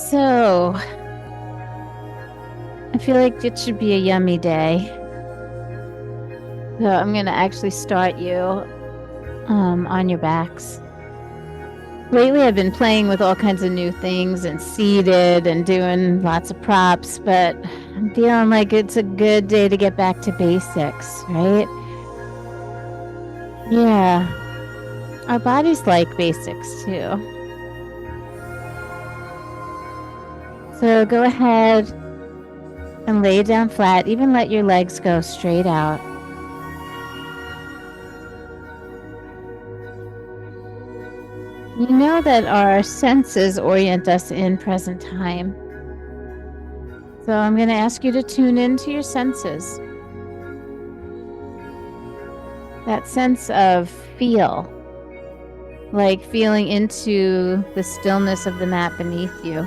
So, I feel like it should be a yummy day. So I'm gonna actually start you on your backs. Lately, I've been playing with all kinds of new things and seated and doing lots of props, but I'm feeling like it's a good day to get back to basics, right? Yeah, our bodies like basics too. So go ahead and lay down flat, even let your legs go straight out. You know that our senses orient us in present time. So I'm going to ask you to tune into your senses. That sense of feel, like feeling into the stillness of the mat beneath you.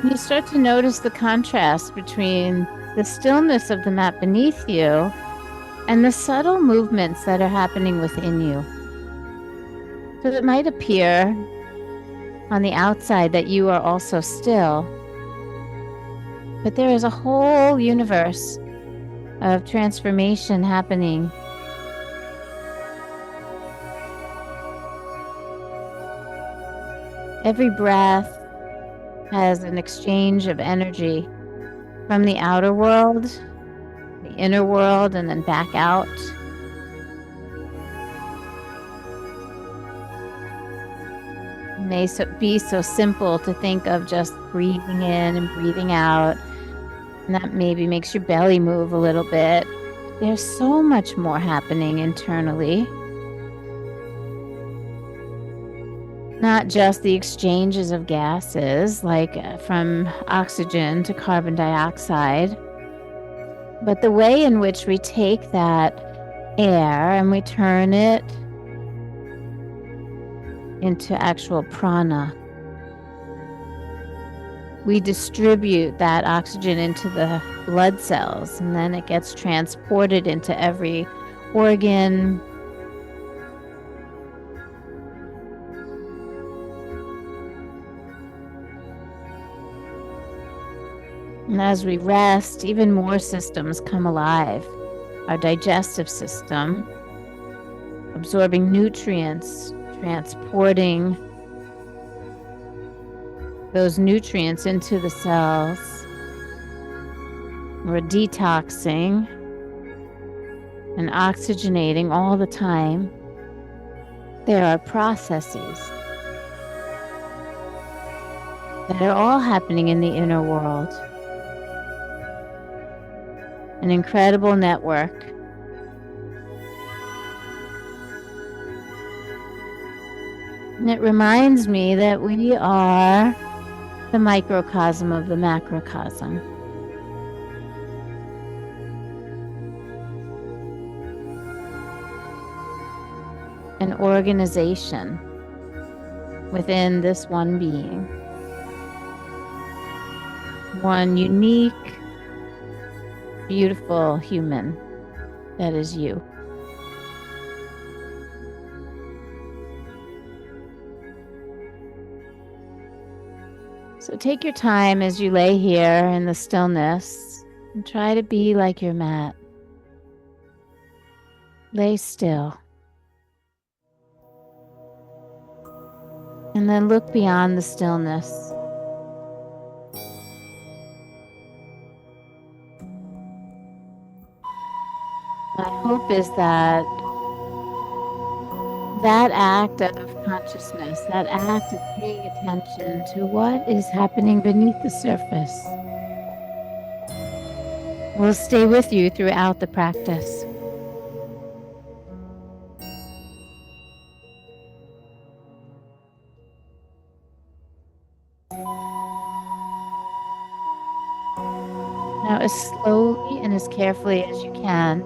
You start to notice the contrast between the stillness of the mat beneath you and the subtle movements that are happening within you. So it might appear on the outside that you are also still, but there is a whole universe of transformation happening. Every breath has an exchange of energy from the outer world, the inner world, and then back out. It may be so simple to think of just breathing in and breathing out, and that maybe makes your belly move a little bit. There's so much more happening internally. Not just the exchanges of gases, like from oxygen to carbon dioxide, but the way in which we take that air and we turn it into actual prana. We distribute that oxygen into the blood cells, and then it gets transported into every organ. And as we rest, even more systems come alive. Our digestive system, absorbing nutrients, transporting those nutrients into the cells. We're detoxing and oxygenating all the time. There are processes that are all happening in the inner world. An incredible network. And it reminds me that we are the microcosm of the macrocosm. An organization within this one being. One unique, beautiful human that is you. So take your time as you lay here in the stillness and try to be like your mat. Lay still. And then look beyond the stillness. My hope is that that act of consciousness, that act of paying attention to what is happening beneath the surface, will stay with you throughout the practice. Now, as slowly and as carefully as you can,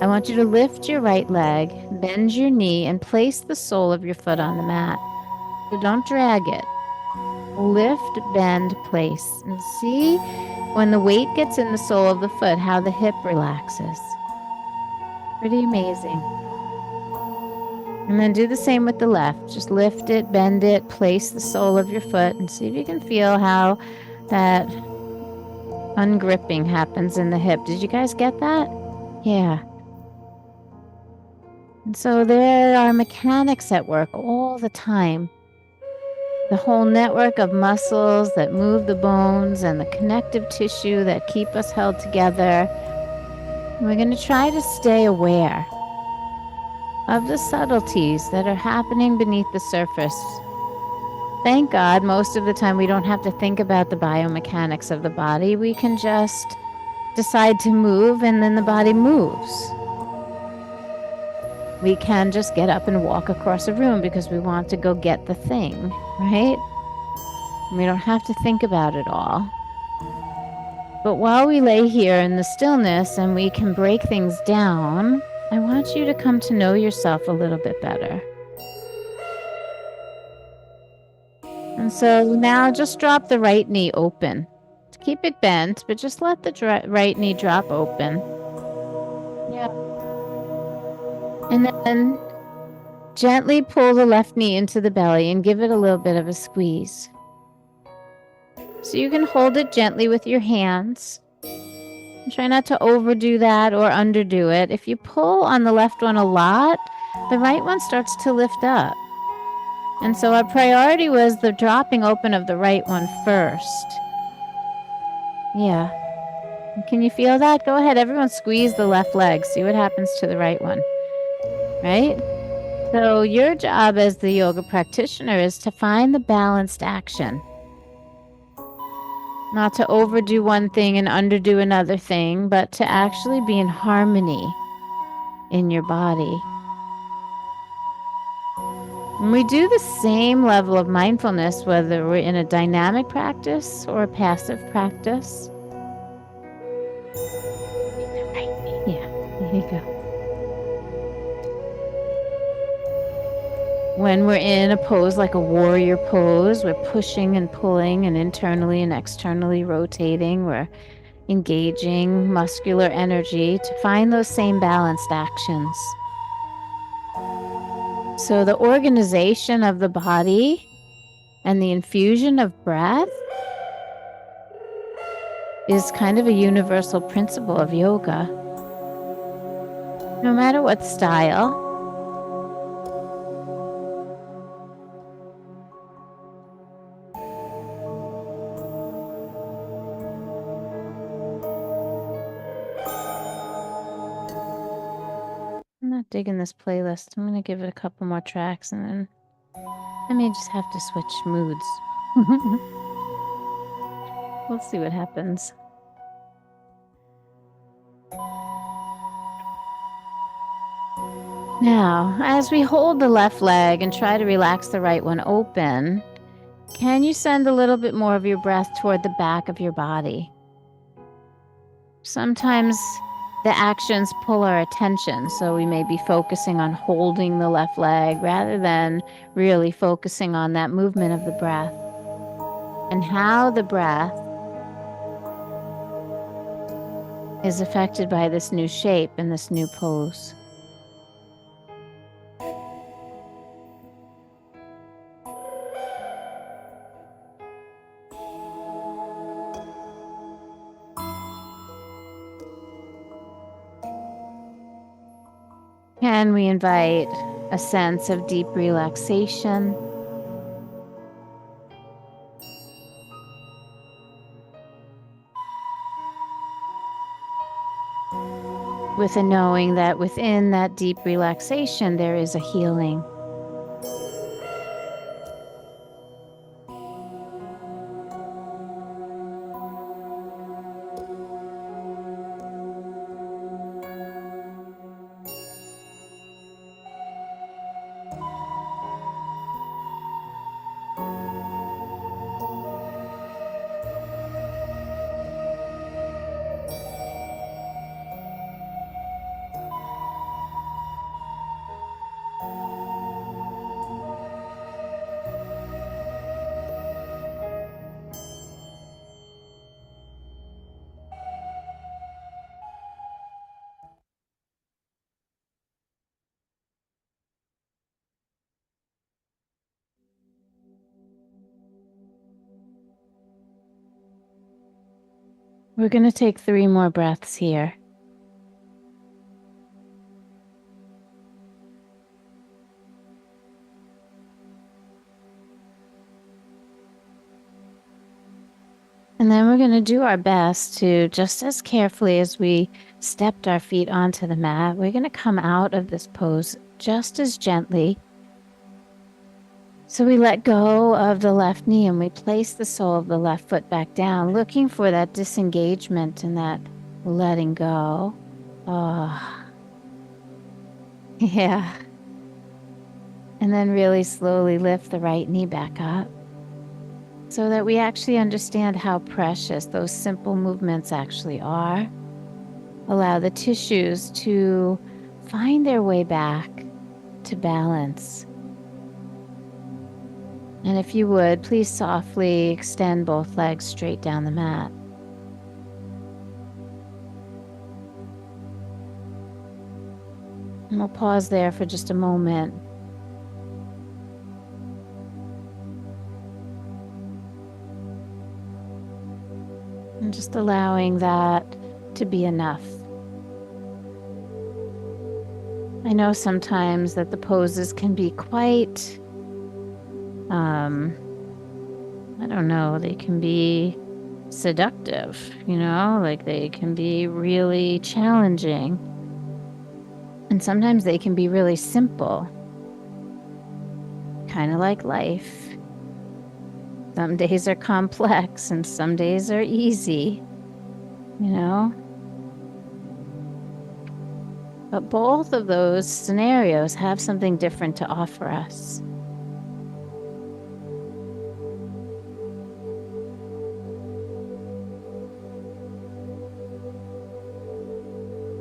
I want you to lift your right leg, bend your knee, and place the sole of your foot on the mat. So don't drag it. Lift, bend, place. And see when the weight gets in the sole of the foot, how the hip relaxes. Pretty amazing. And then do the same with the left. Just lift it, bend it, place the sole of your foot, and see if you can feel how that ungripping happens in the hip. Did you guys get that? Yeah. And so there are mechanics at work all the time. The whole network of muscles that move the bones and the connective tissue that keep us held together. We're going to try to stay aware of the subtleties that are happening beneath the surface. Thank God, most of the time we don't have to think about the biomechanics of the body. We can just decide to move and then the body moves. We can just get up and walk across a room because we want to go get the thing, right? We don't have to think about it all. But while we lay here in the stillness and we can break things down, I want you to come to know yourself a little bit better. And so now just drop the right knee open. Keep it bent, but just let the right knee drop open. Yeah. And then gently pull the left knee into the belly and give it a little bit of a squeeze. So you can hold it gently with your hands. And try not to overdo that or underdo it. If you pull on the left one a lot, the right one starts to lift up. And so our priority was the dropping open of the right one first. Yeah. Can you feel that? Go ahead, everyone squeeze the left leg. See what happens to the right one. Right? So your job as the yoga practitioner is to find the balanced action. Not to overdo one thing and underdo another thing, but to actually be in harmony in your body. And we do the same level of mindfulness, whether we're in a dynamic practice or a passive practice. Yeah, there you go. When we're in a pose like a warrior pose, we're pushing and pulling and internally and externally rotating. We're engaging muscular energy to find those same balanced actions. So the organization of the body and the infusion of breath is kind of a universal principle of yoga. No matter what style. I'm not digging this playlist. I'm going to give it a couple more tracks and then I may just have to switch moods. We'll see what happens. Now, as we hold the left leg and try to relax the right one open, can you send a little bit more of your breath toward the back of your body? Sometimes the actions pull our attention, so we may be focusing on holding the left leg rather than really focusing on that movement of the breath and how the breath is affected by this new shape and this new pose. Can we invite a sense of deep relaxation? With a knowing that within that deep relaxation, there is a healing. We're going to take 3 more breaths here. And then we're going to do our best to, just as carefully as we stepped our feet onto the mat, we're going to come out of this pose just as gently. So we let go of the left knee and we place the sole of the left foot back down, looking for that disengagement and that letting go. Oh, yeah. And then really slowly lift the right knee back up so that we actually understand how precious those simple movements actually are. Allow the tissues to find their way back to balance. And if you would, please softly extend both legs straight down the mat. And we'll pause there for just a moment. And just allowing that to be enough. I know sometimes that the poses can be quite, I don't know, they can be seductive, like they can be really challenging. And sometimes they can be really simple, kind of like life. Some days are complex and some days are easy, But both of those scenarios have something different to offer us.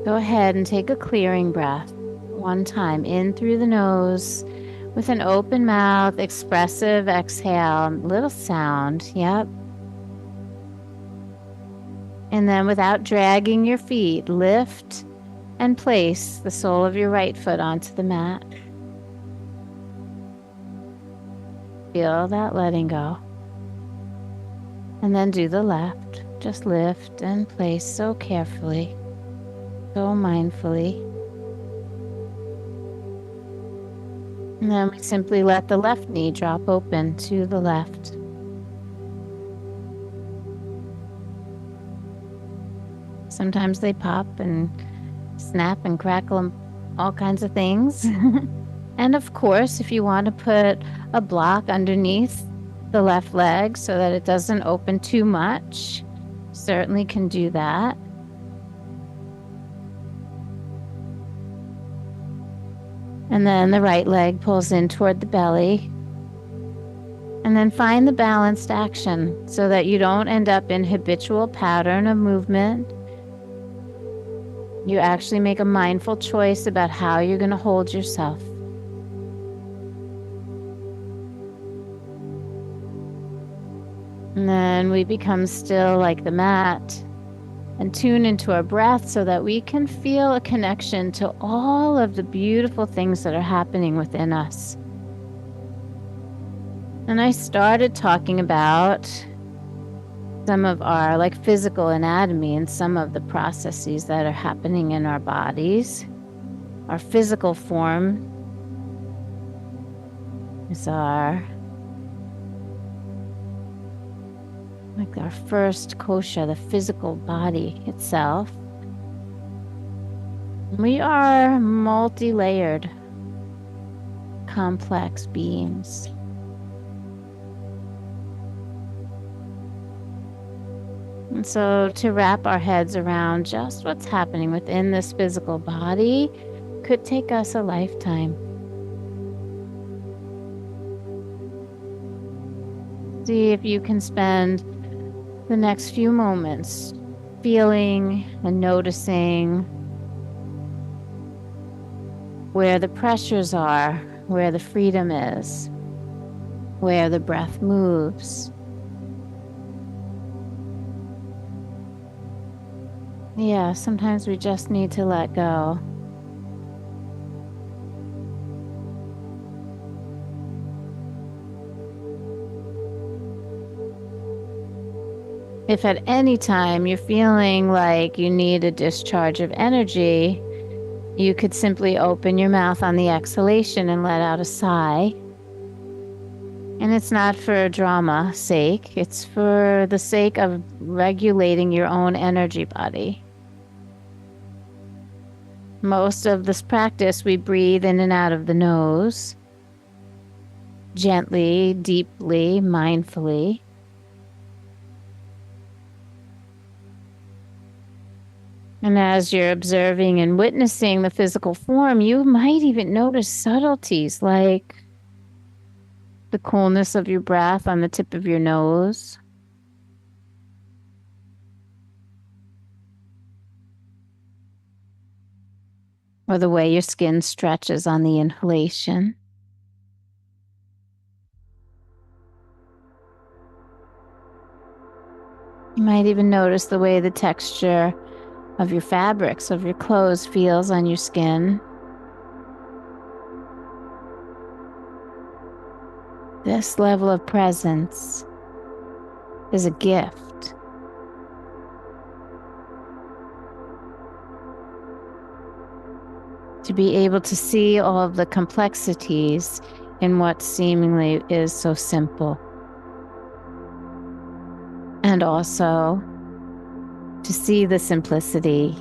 Go ahead and take a clearing breath. One time in through the nose with an open mouth, expressive exhale, little sound. Yep. And then without dragging your feet, lift and place the sole of your right foot onto the mat. Feel that letting go. And then do the left. Just lift and place so carefully, so mindfully. And then we simply let the left knee drop open to the left. Sometimes they pop and snap and crackle and all kinds of things. And of course, if you want to put a block underneath the left leg so that it doesn't open too much, certainly can do that. And then the right leg pulls in toward the belly. And then find the balanced action so that you don't end up in habitual pattern of movement. You actually make a mindful choice about how you're going to hold yourself. And then we become still like the mat and tune into our breath so that we can feel a connection to all of the beautiful things that are happening within us. And I started talking about some of our physical anatomy and some of the processes that are happening in our bodies. Our physical form is our first kosha, the physical body itself. We are multi-layered, complex beings. And so to wrap our heads around just what's happening within this physical body could take us a lifetime. See if you can spend the next few moments feeling and noticing where the pressures are, where the freedom is, where the breath moves. Yeah, sometimes we just need to let go. If at any time you're feeling like you need a discharge of energy, you could simply open your mouth on the exhalation and let out a sigh. And it's not for drama's sake, it's for the sake of regulating your own energy body. Most of this practice, we breathe in and out of the nose, gently, deeply, mindfully. And as you're observing and witnessing the physical form, you might even notice subtleties like the coolness of your breath on the tip of your nose, or the way your skin stretches on the inhalation. You might even notice the way the texture of your fabrics, of your clothes, feels on your skin. This level of presence is a gift. To be able to see all of the complexities in what seemingly is so simple. And also to see the simplicity,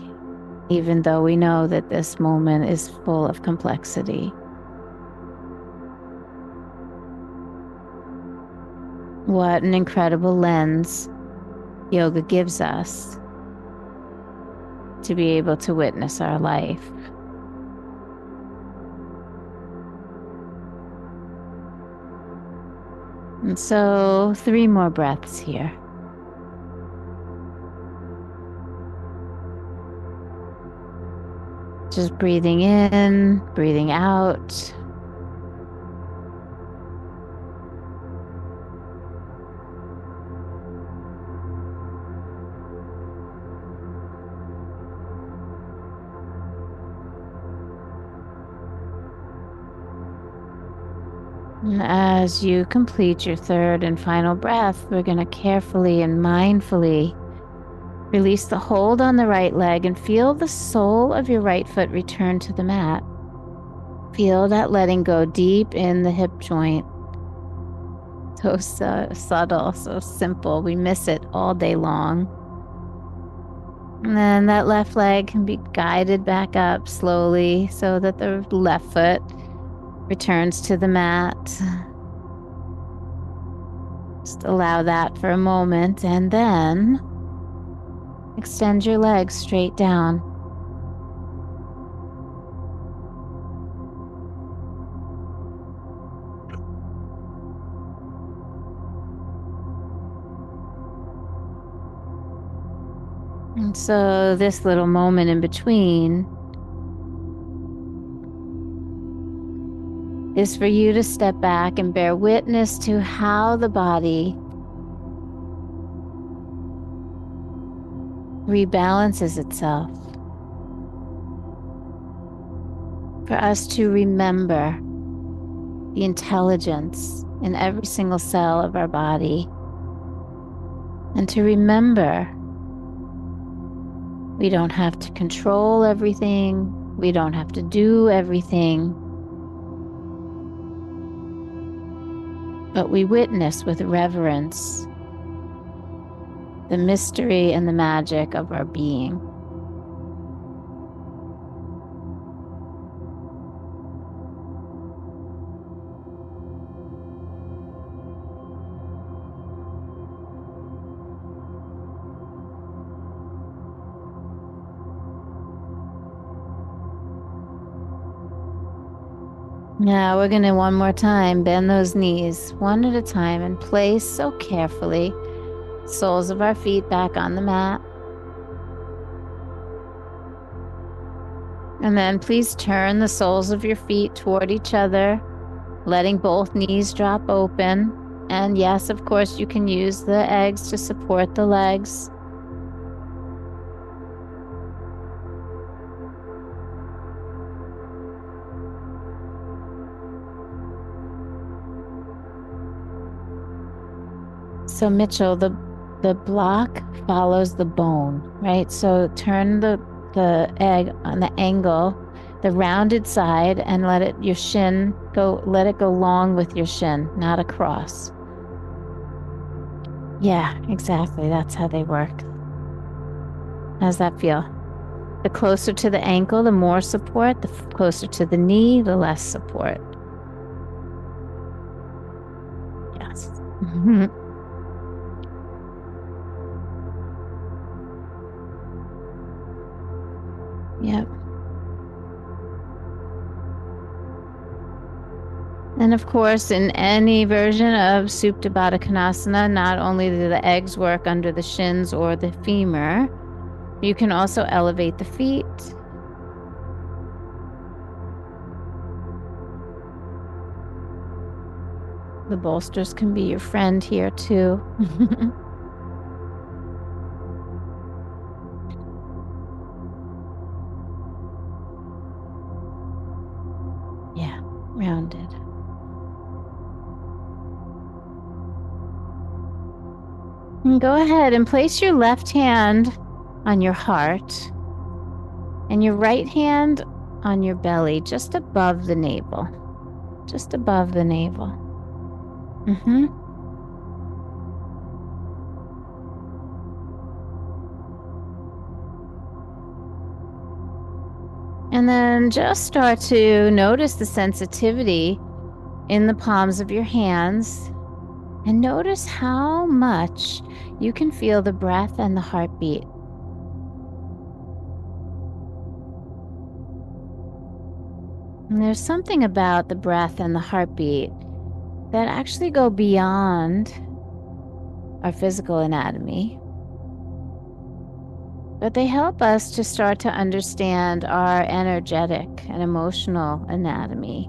even though we know that this moment is full of complexity. What an incredible lens yoga gives us to be able to witness our life. And so 3 more breaths here. Just breathing in, breathing out. And as you complete your 3rd and final breath, we're going to carefully and mindfully release the hold on the right leg and feel the sole of your right foot return to the mat. Feel that letting go deep in the hip joint. So subtle, so simple. We miss it all day long. And then that left leg can be guided back up slowly so that the left foot returns to the mat. Just allow that for a moment and then extend your legs straight down. And so this little moment in between is for you to step back and bear witness to how the body rebalances itself. For us to remember the intelligence in every single cell of our body, and to remember we don't have to control everything, we don't have to do everything, but we witness with reverence the mystery and the magic of our being. Now we're going to one more time bend those knees one at a time and place so carefully soles of our feet back on the mat. And then please turn the soles of your feet toward each other, letting both knees drop open. And yes, of course, you can use the eggs to support the legs. So Mitchell, the the block follows the bone, right? So turn the egg on the angle, the rounded side, and let it go long with your shin, not across. Yeah, exactly. That's how they work. How's that feel? The closer to the ankle, the more support. The closer to the knee, the less support. Yes. Yep. And of course, in any version of Supta Baddha Konasana, not only do the eggs work under the shins or the femur, you can also elevate the feet. The bolsters can be your friend here too. Yeah, rounded. And go ahead and place your left hand on your heart and your right hand on your belly, just above the navel. Just above the navel. Mm-hmm. And then just start to notice the sensitivity in the palms of your hands and notice how much you can feel the breath and the heartbeat. And there's something about the breath and the heartbeat that actually go beyond our physical anatomy, but they help us to start to understand our energetic and emotional anatomy.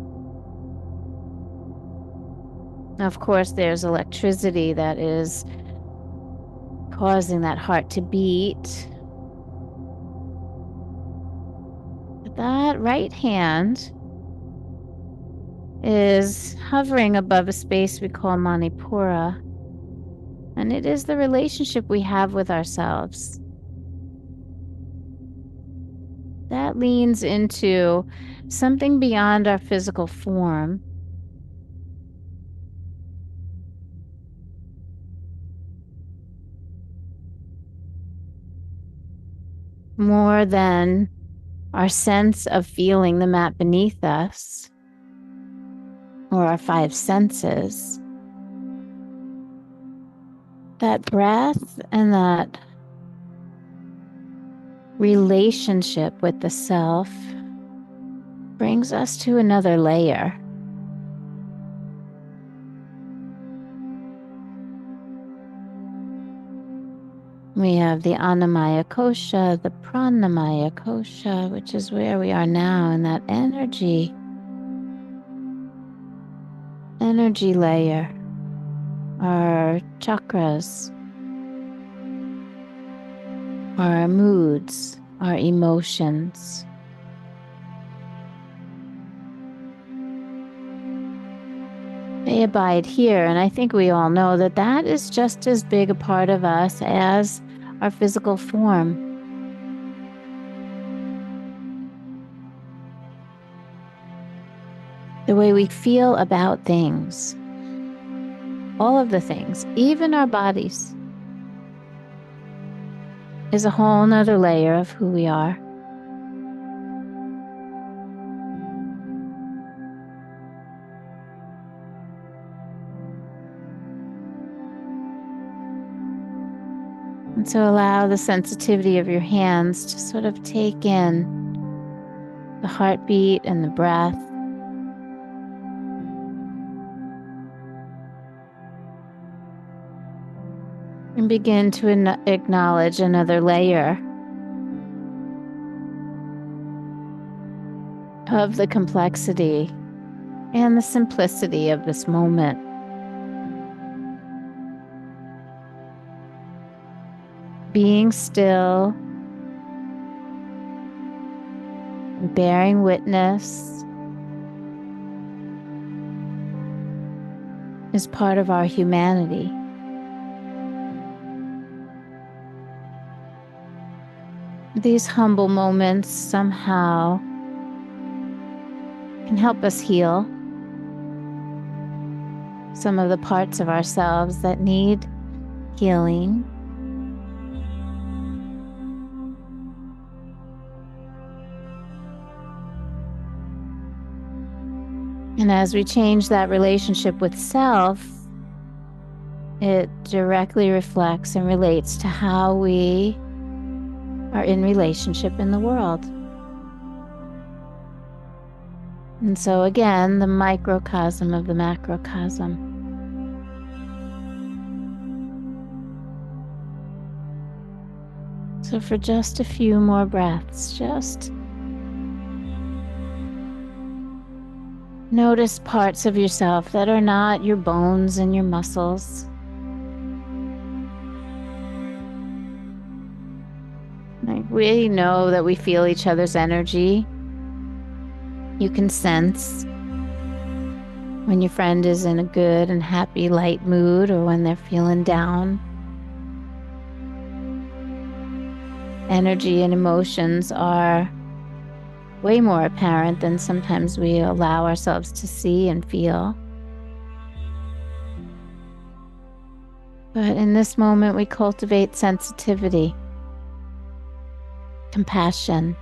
Of course, there's electricity that is causing that heart to beat. But that right hand is hovering above a space we call Manipura, and it is the relationship we have with ourselves. That leans into something beyond our physical form. More than our sense of feeling the mat beneath us or our five senses. That breath and that relationship with the self brings us to another layer. We have the Annamaya Kosha, the Pranamaya Kosha, which is where we are now in that energy layer, our chakras, our moods, our emotions. They abide here, and I think we all know that that is just as big a part of us as our physical form. The way we feel about things, all of the things, even our bodies, is a whole nother layer of who we are. And so allow the sensitivity of your hands to sort of take in the heartbeat and the breath. And begin to acknowledge another layer of the complexity and the simplicity of this moment. Being still, bearing witness is part of our humanity. These humble moments somehow can help us heal some of the parts of ourselves that need healing. And as we change that relationship with self, it directly reflects and relates to how we are in relationship in the world. And so again, the microcosm of the macrocosm. So for just a few more breaths, just notice parts of yourself that are not your bones and your muscles. Like we know that we feel each other's energy. You can sense when your friend is in a good and happy, light mood or when they're feeling down. Energy and emotions are way more apparent than sometimes we allow ourselves to see and feel. But in this moment, we cultivate sensitivity, compassion.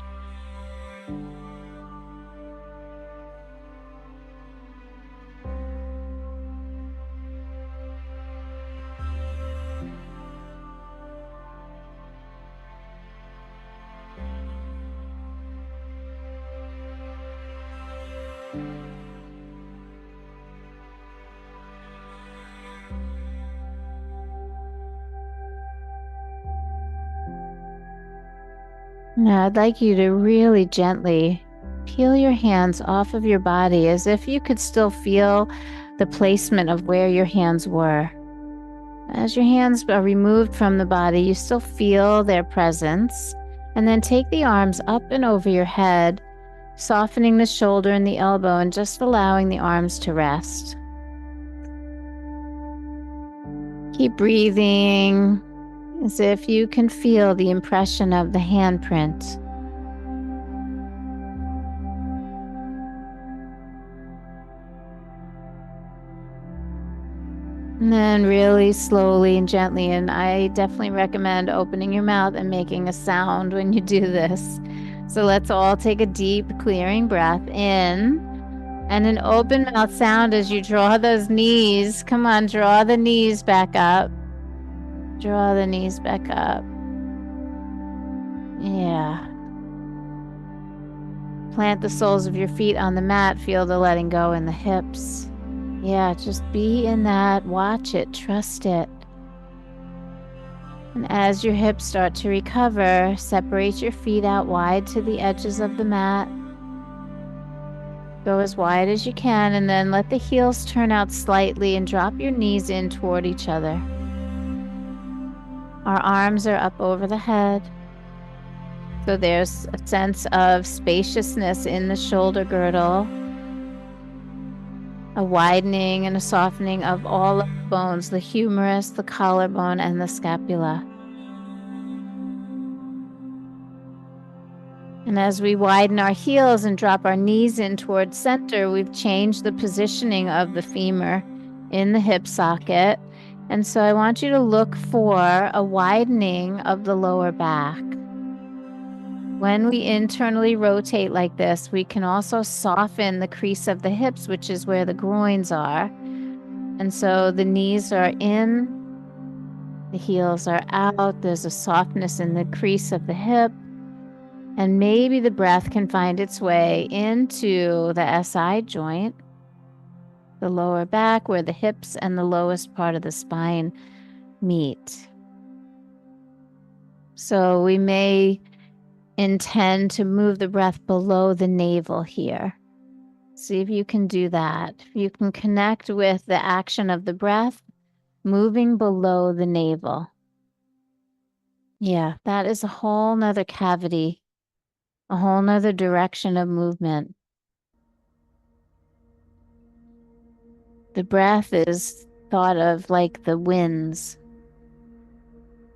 Now, I'd like you to really gently peel your hands off of your body as if you could still feel the placement of where your hands were. As your hands are removed from the body, you still feel their presence. And then take the arms up and over your head, softening the shoulder and the elbow and just allowing the arms to rest. Keep breathing as if you can feel the impression of the handprint. And then really slowly and gently, and I definitely recommend opening your mouth and making a sound when you do this. So let's all take a deep, clearing breath in and an open mouth sound as you draw those knees. Come on, draw the knees back up. Draw the knees back up. Yeah. Plant the soles of your feet on the mat. Feel the letting go in the hips. Yeah, just be in that. Watch it. Trust it. And as your hips start to recover, separate your feet out wide to the edges of the mat. Go as wide as you can, and then let the heels turn out slightly and drop your knees in toward each other. Our arms are up over the head. So there's a sense of spaciousness in the shoulder girdle, a widening and a softening of all of the bones, the humerus, the collarbone, and the scapula. And as we widen our heels and drop our knees in towards center, we've changed the positioning of the femur in the hip socket. And so I want you to look for a widening of the lower back. When we internally rotate like this, we can also soften the crease of the hips, which is where the groins are. And so the knees are in, the heels are out. There's a softness in the crease of the hip. And maybe the breath can find its way into the SI joint, the lower back, where the hips and the lowest part of the spine meet. So we may intend to move the breath below the navel here. See if you can do that. If you can connect with the action of the breath moving below the navel. Yeah, that is a whole nother cavity, a whole nother direction of movement. The breath is thought of like the winds.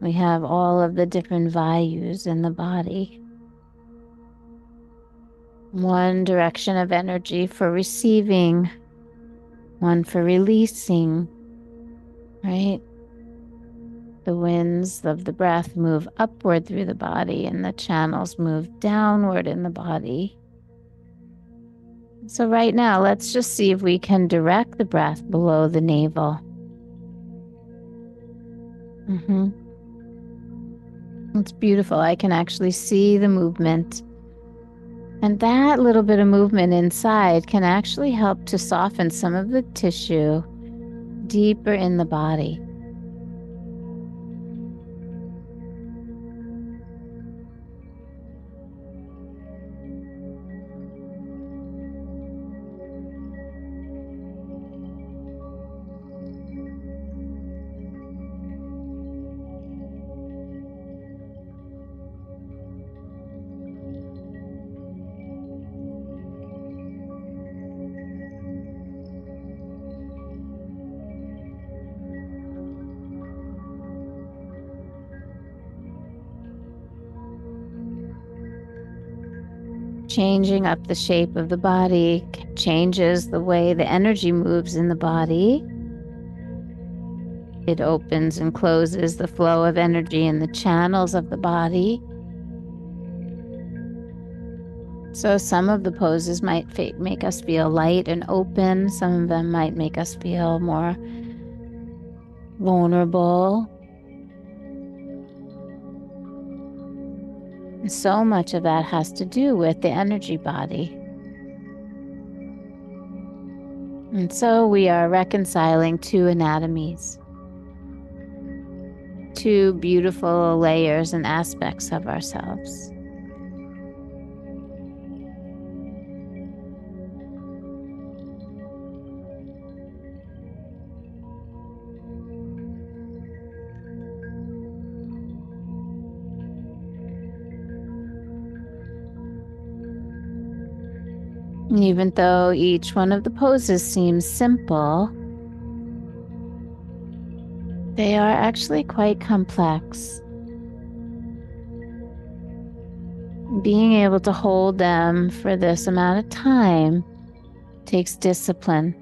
We have all of the different vayus in the body. One direction of energy for receiving, one for releasing, right? The winds of the breath move upward through the body and the channels move downward in the body. So right now, let's just see if we can direct the breath below the navel. It's beautiful. I can actually see the movement. And that little bit of movement inside can actually help to soften some of the tissue deeper in the body. Changing up the shape of the body changes the way the energy moves in the body. It opens and closes the flow of energy in the channels of the body. So some of the poses might make us feel light and open. Some of them might make us feel more vulnerable. And so much of that has to do with the energy body. And so we are reconciling two anatomies, two beautiful layers and aspects of ourselves. And even though each one of the poses seems simple, they are actually quite complex. Being able to hold them for this amount of time takes discipline.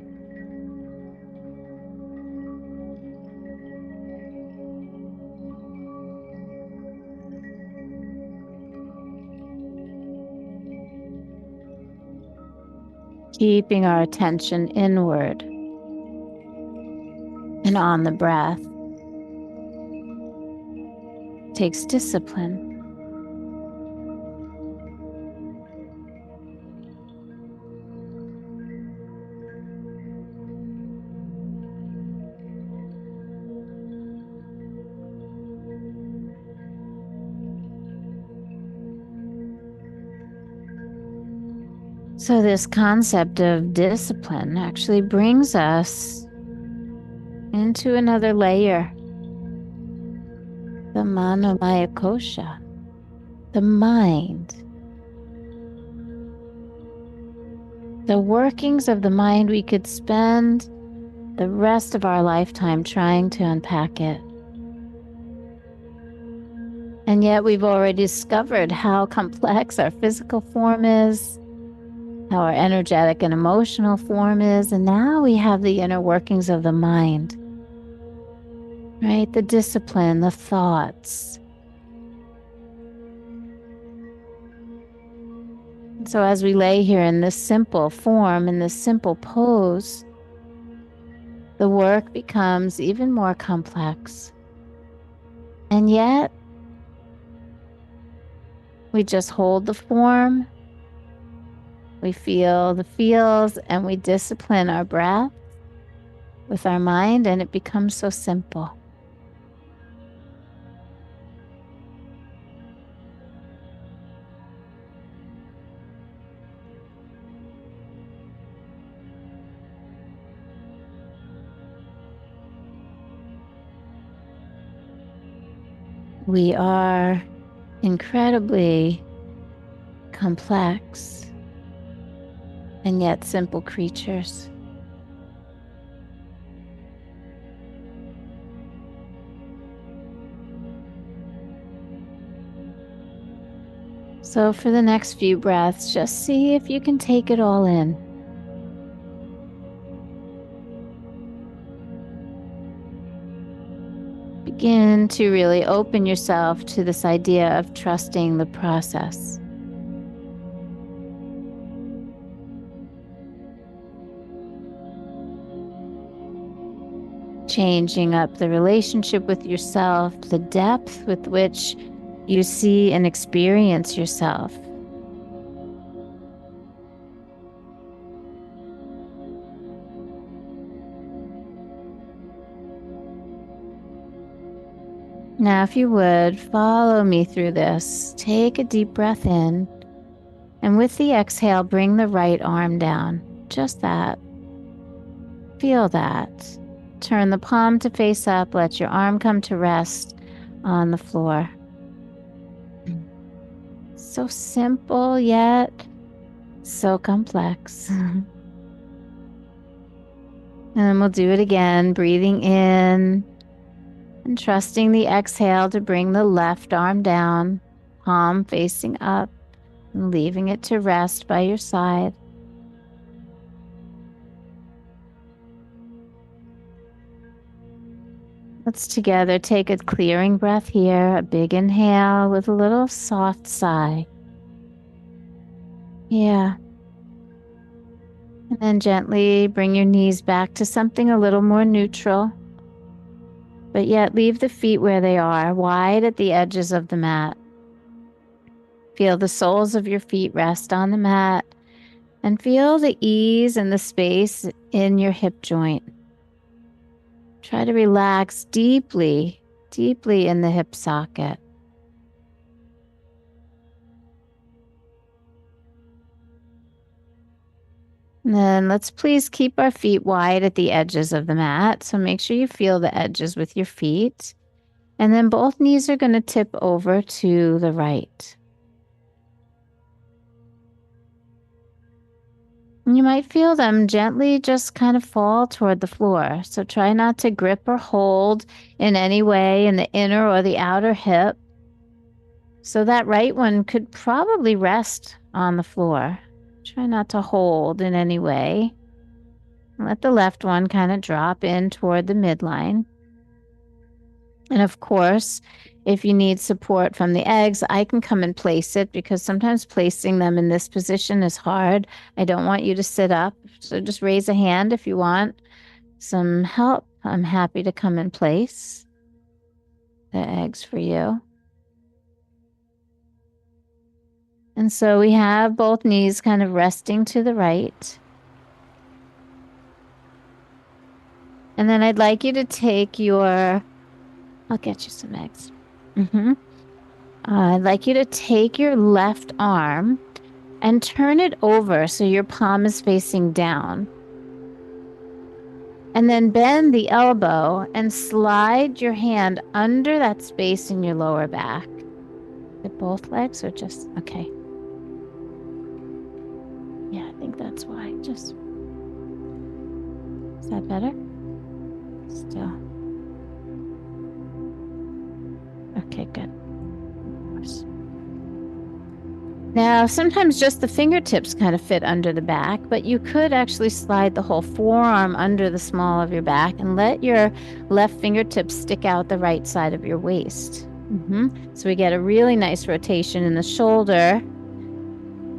Keeping our attention inward and on the breath takes discipline. So this concept of discipline actually brings us into another layer, the manomaya kosha, the mind. The workings of the mind, we could spend the rest of our lifetime trying to unpack it. And yet we've already discovered how complex our physical form is, how our energetic and emotional form is, and now we have the inner workings of the mind, right? The discipline, the thoughts. So as we lay here in this simple form, in this simple pose, the work becomes even more complex. And yet, we just hold the form, we feel the feels, and we discipline our breath with our mind, and it becomes so simple. We are incredibly complex and yet simple creatures. So for the next few breaths, just see if you can take it all in. Begin to really open yourself to this idea of trusting the process. Changing up the relationship with yourself, the depth with which you see and experience yourself. Now, if you would, follow me through this. Take a deep breath in, and with the exhale, bring the right arm down. Just that. Feel that. Turn the palm to face up. Let your arm come to rest on the floor. So simple, yet so complex. And we'll do it again, breathing in and trusting the exhale to bring the left arm down, palm facing up, and leaving it to rest by your side. Let's together take a clearing breath here, a big inhale with a little soft sigh. Yeah. And then gently bring your knees back to something a little more neutral, but yet leave the feet where they are, wide at the edges of the mat. Feel the soles of your feet rest on the mat and feel the ease and the space in your hip joint. Try to relax deeply, deeply in the hip socket. And then let's please keep our feet wide at the edges of the mat. So make sure you feel the edges with your feet. And then both knees are going to tip over to the right. And you might feel them gently just kind of fall toward the floor. So try not to grip or hold in any way in the inner or the outer hip. So that right one could probably rest on the floor. Try not to hold in any way. Let the left one kind of drop in toward the midline. And of course, if you need support from the eggs, I can come and place it because sometimes placing them in this position is hard. I don't want you to sit up. So just raise a hand if you want some help. I'm happy to come and place the eggs for you. And so we have both knees kind of resting to the right. And then I'd like you to take your, I'll get you some eggs. I'd like you to take your left arm and turn it over so your palm is facing down. And then bend the elbow and slide your hand under that space in your lower back. At both legs or just, okay. Yeah, I think that's why. Just, is that better? Still. Okay, good. Now, sometimes just the fingertips kind of fit under the back, but you could actually slide the whole forearm under the small of your back and let your left fingertips stick out the right side of your waist. So we get a really nice rotation in the shoulder,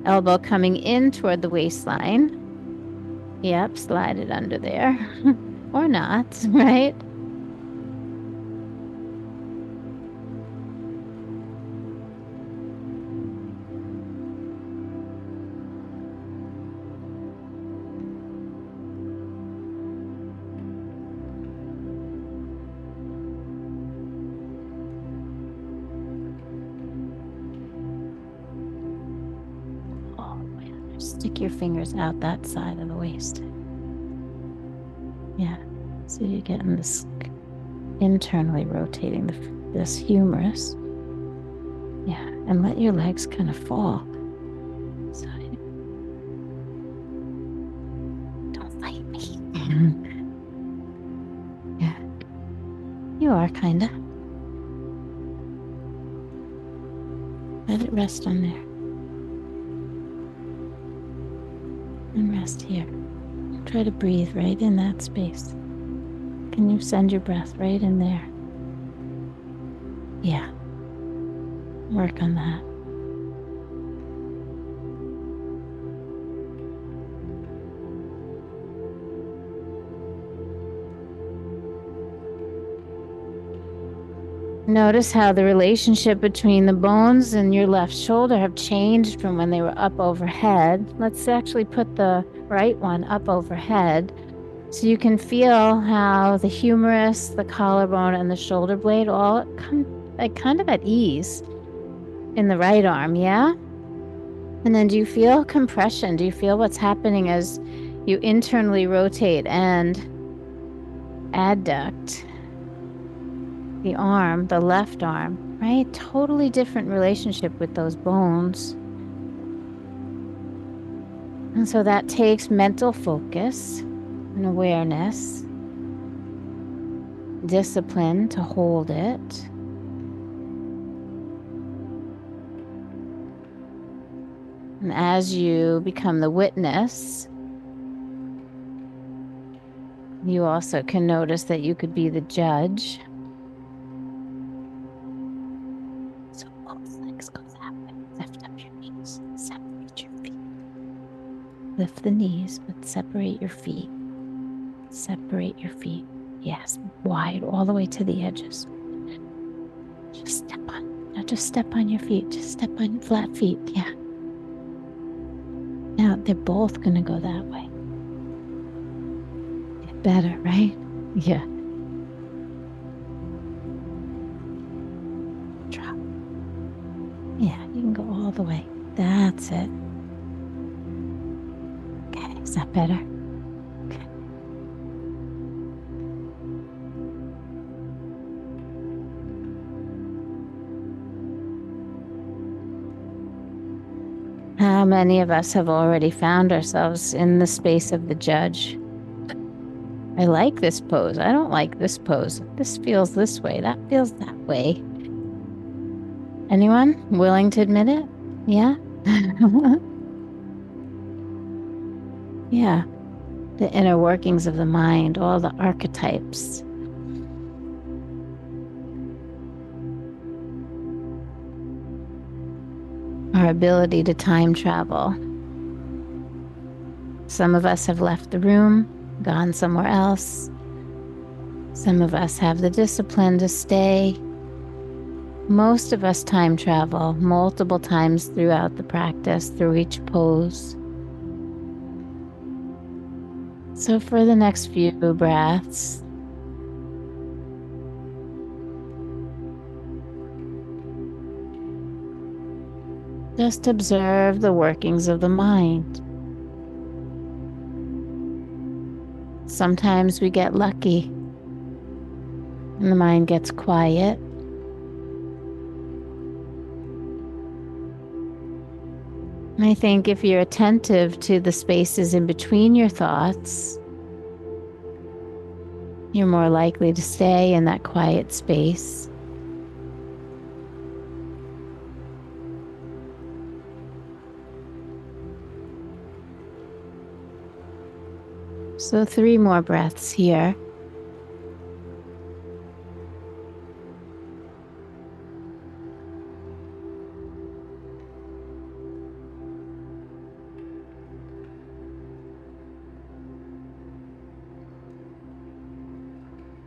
elbow coming in toward the waistline. Yep, slide it under there. Or not, right? Stick your fingers out that side of the waist. Yeah, so you're getting this internally rotating this humerus. Yeah, and let your legs kind of fall. So don't fight me. Yeah, you are kinda. Let it rest on there. And rest here. Try to breathe right in that space. Can you send your breath right in there? Yeah. Work on that. Notice how the relationship between the bones in your left shoulder have changed from when they were up overhead. Let's actually put the right one up overhead so you can feel how the humerus, the collarbone, and the shoulder blade all come like kind of at ease in the right arm, yeah? And then do you feel compression? Do you feel what's happening as you internally rotate and adduct the arm, the left arm, right? Totally different relationship with those bones. And so that takes mental focus and awareness, discipline to hold it. And as you become the witness, you also can notice that you could be the judge. So both legs go that way. Lift up your knees, separate your feet. Lift the knees, but separate your feet. Separate your feet. Yes, wide all the way to the edges. Just step on. Now just step on your feet. Just step on your flat feet. Yeah. Now they're both going to go that way. Better, right? Yeah. Drop. Yeah, you can go all the way. That's it. Okay, is that better? Okay. How many of us have already found ourselves in the space of the judge? I like this pose. I don't like this pose. This feels this way. That feels that way. Anyone willing to admit it? Yeah? Yeah. The inner workings of the mind, all the archetypes. Our ability to time travel. Some of us have left the room, gone somewhere else. Some of us have the discipline to stay. Most of us time travel multiple times throughout the practice, through each pose. So for the next few breaths, just observe the workings of the mind. Sometimes we get lucky and the mind gets quiet. And I think if you're attentive to the spaces in between your thoughts, you're more likely to stay in that quiet space. So 3 more breaths here.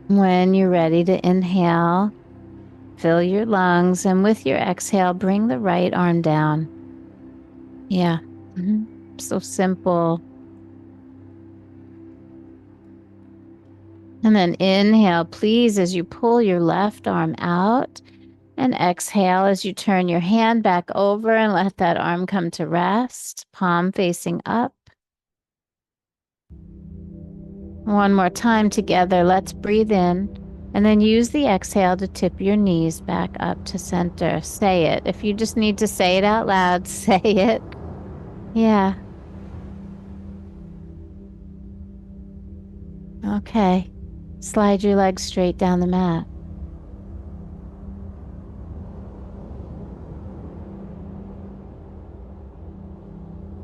When you're ready to inhale, fill your lungs, and with your exhale, bring the right arm down. Yeah. So simple. And then inhale, please, as you pull your left arm out, and exhale as you turn your hand back over and let that arm come to rest, palm facing up. One more time together. Let's breathe in and then use the exhale to tip your knees back up to center. Say it. If you just need to say it out loud, say it. Yeah. Okay. Slide your legs straight down the mat.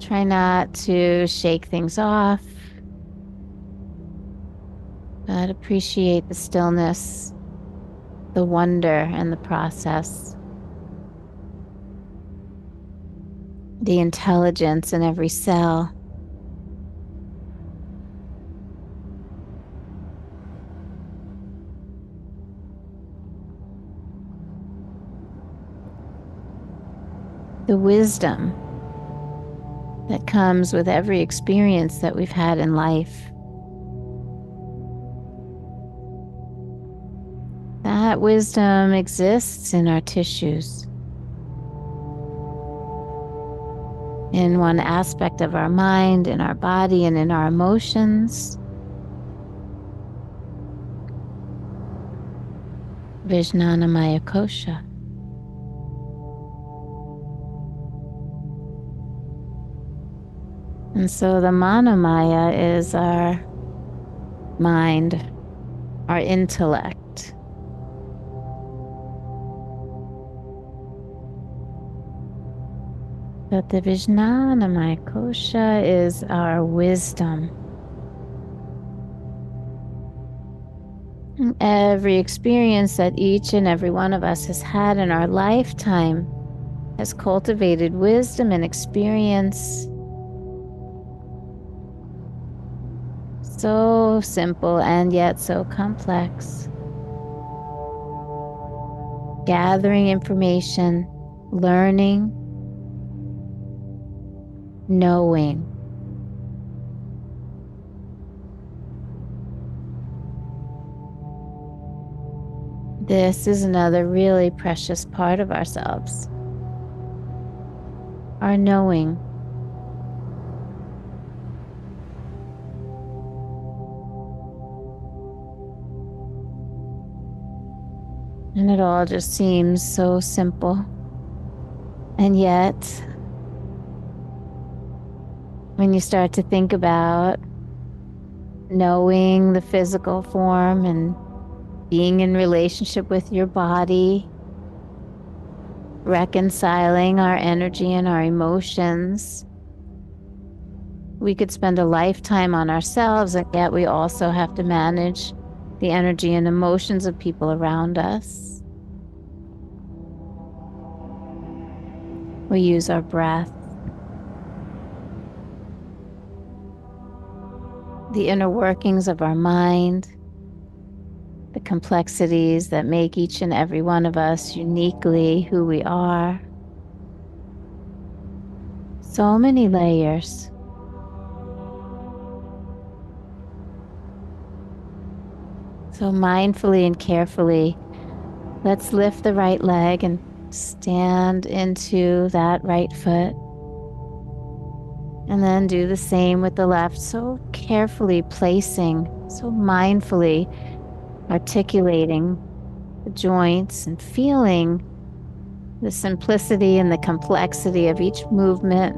Try not to shake things off, but appreciate the stillness, the wonder, and the process, the intelligence in every cell. The wisdom that comes with every experience that we've had in life. That wisdom exists in our tissues, in one aspect of our mind, in our body, and in our emotions. Vijnanamaya Kosha. And so the Manamaya is our mind, our intellect. But the Vijnanamaya Kosha is our wisdom. And every experience that each and every one of us has had in our lifetime has cultivated wisdom and experience. So simple and yet so complex. Gathering information, learning, knowing. This is another really precious part of ourselves. Our knowing. And it all just seems so simple. And yet, when you start to think about knowing the physical form and being in relationship with your body, reconciling our energy and our emotions, we could spend a lifetime on ourselves, and yet we also have to manage the energy and emotions of people around us. We use our breath, the inner workings of our mind, the complexities that make each and every one of us uniquely who we are. So many layers. So mindfully and carefully, let's lift the right leg and stand into that right foot. And then do the same with the left. So carefully placing, so mindfully articulating the joints and feeling the simplicity and the complexity of each movement.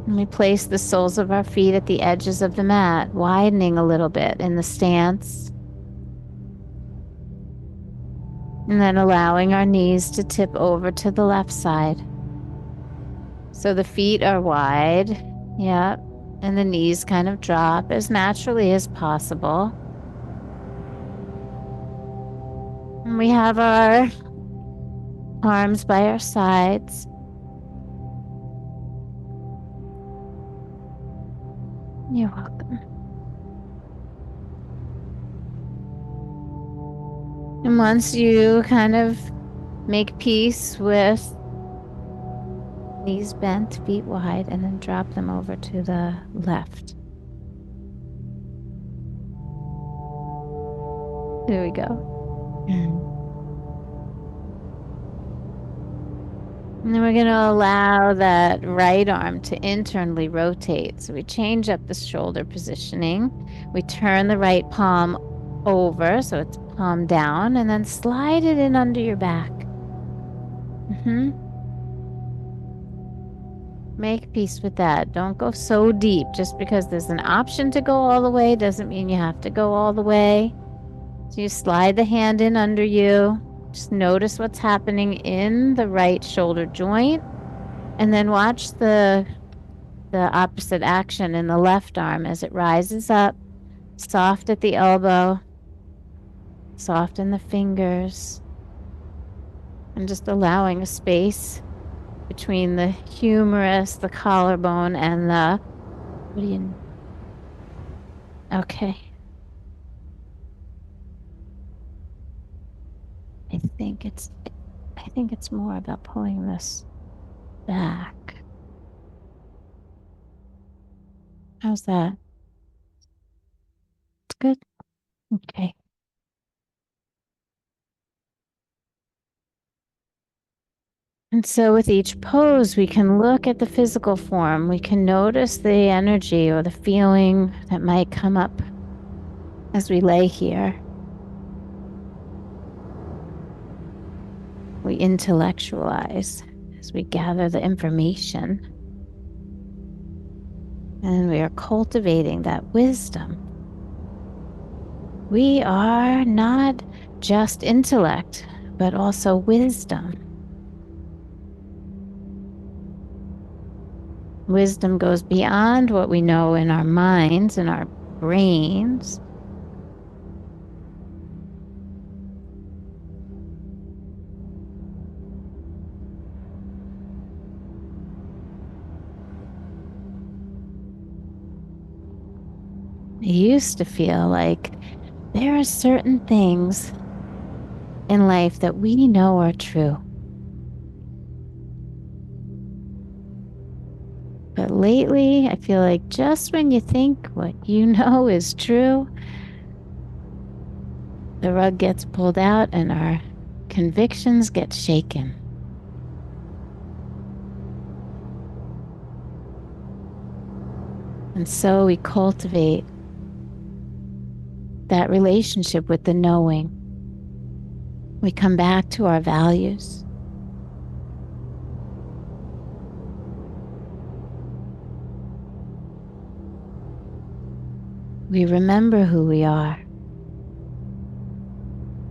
And we place the soles of our feet at the edges of the mat, widening a little bit in the stance. And then allowing our knees to tip over to the left side. So the feet are wide, yeah, and the knees kind of drop as naturally as possible. And we have our arms by our sides. You're welcome. And once you kind of make peace with knees bent, feet wide, and then drop them over to the left. There we go. And then we're going to allow that right arm to internally rotate. So we change up the shoulder positioning. We turn the right palm over, so it's palm down, and then slide it in under your back. Make peace with that. Don't go so deep. Just because there's an option to go all the way doesn't mean you have to go all the way. So you slide the hand in under you. Just notice what's happening in the right shoulder joint. And then watch the opposite action in the left arm as it rises up, soft at the elbow, soft in the fingers, and just allowing a space between the humerus, the collarbone, and what do you, okay. I think it's, I think it's more about pulling this back. How's that? It's good. Okay. And so with each pose, we can look at the physical form. We can notice the energy or the feeling that might come up as we lay here. We intellectualize as we gather the information. And we are cultivating that wisdom. We are not just intellect, but also wisdom. Wisdom goes beyond what we know in our minds and our brains. I used to feel like there are certain things in life that we know are true. But lately, I feel like just when you think what you know is true, the rug gets pulled out and our convictions get shaken. And so we cultivate that relationship with the knowing. We come back to our values. We remember who we are.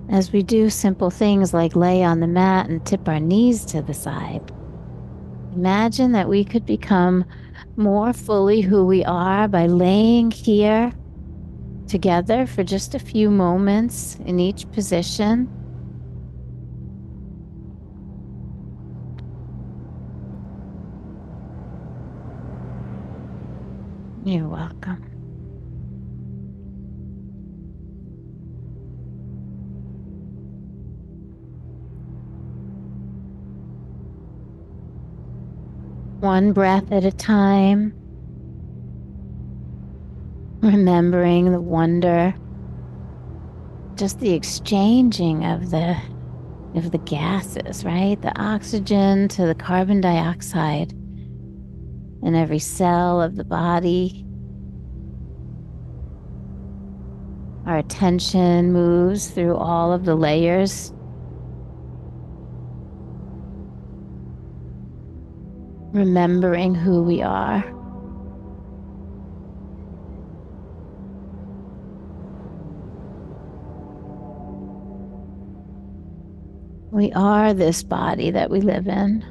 As we do simple things like lay on the mat and tip our knees to the side, imagine that we could become more fully who we are by laying here together for just a few moments in each position. You're welcome. One breath at a time, remembering the wonder, just the exchanging of the gases, right? The oxygen to the carbon dioxide in every cell of the body. Our attention moves through all of the layers, remembering who we are. We are this body that we live in.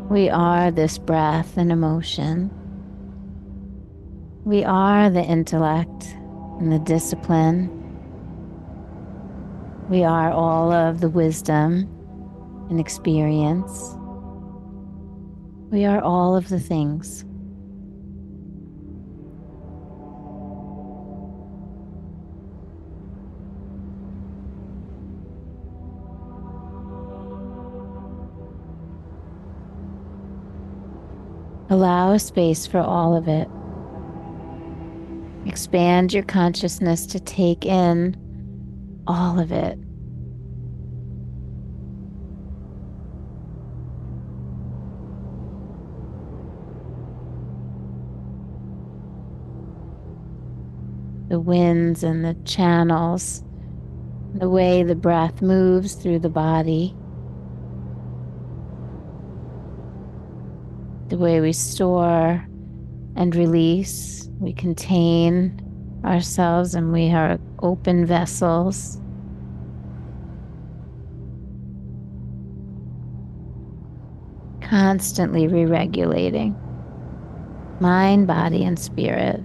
We are this breath and emotion. We are the intellect and the discipline. We are all of the wisdom and experience. We are all of the things. Allow a space for all of it. Expand your consciousness to take in all of it. The winds and the channels, the way the breath moves through the body, the way we store and release, we contain ourselves and we are open vessels. constantly re-regulating mind, body, and spirit.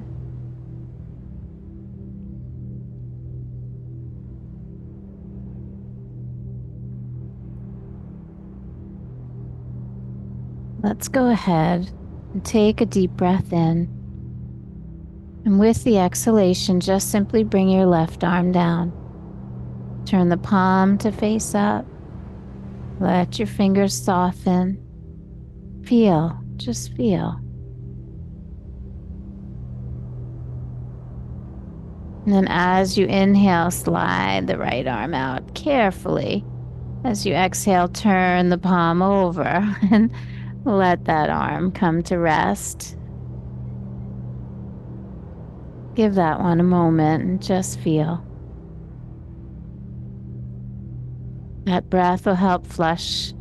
Let's go ahead and take a deep breath in. And with the exhalation, just simply bring your left arm down. Turn the palm to face up. Let your fingers soften. Feel, just feel. And then as you inhale, slide the right arm out carefully. As you exhale, turn the palm over and let that arm come to rest. Give that one a moment and just feel. That breath will help flush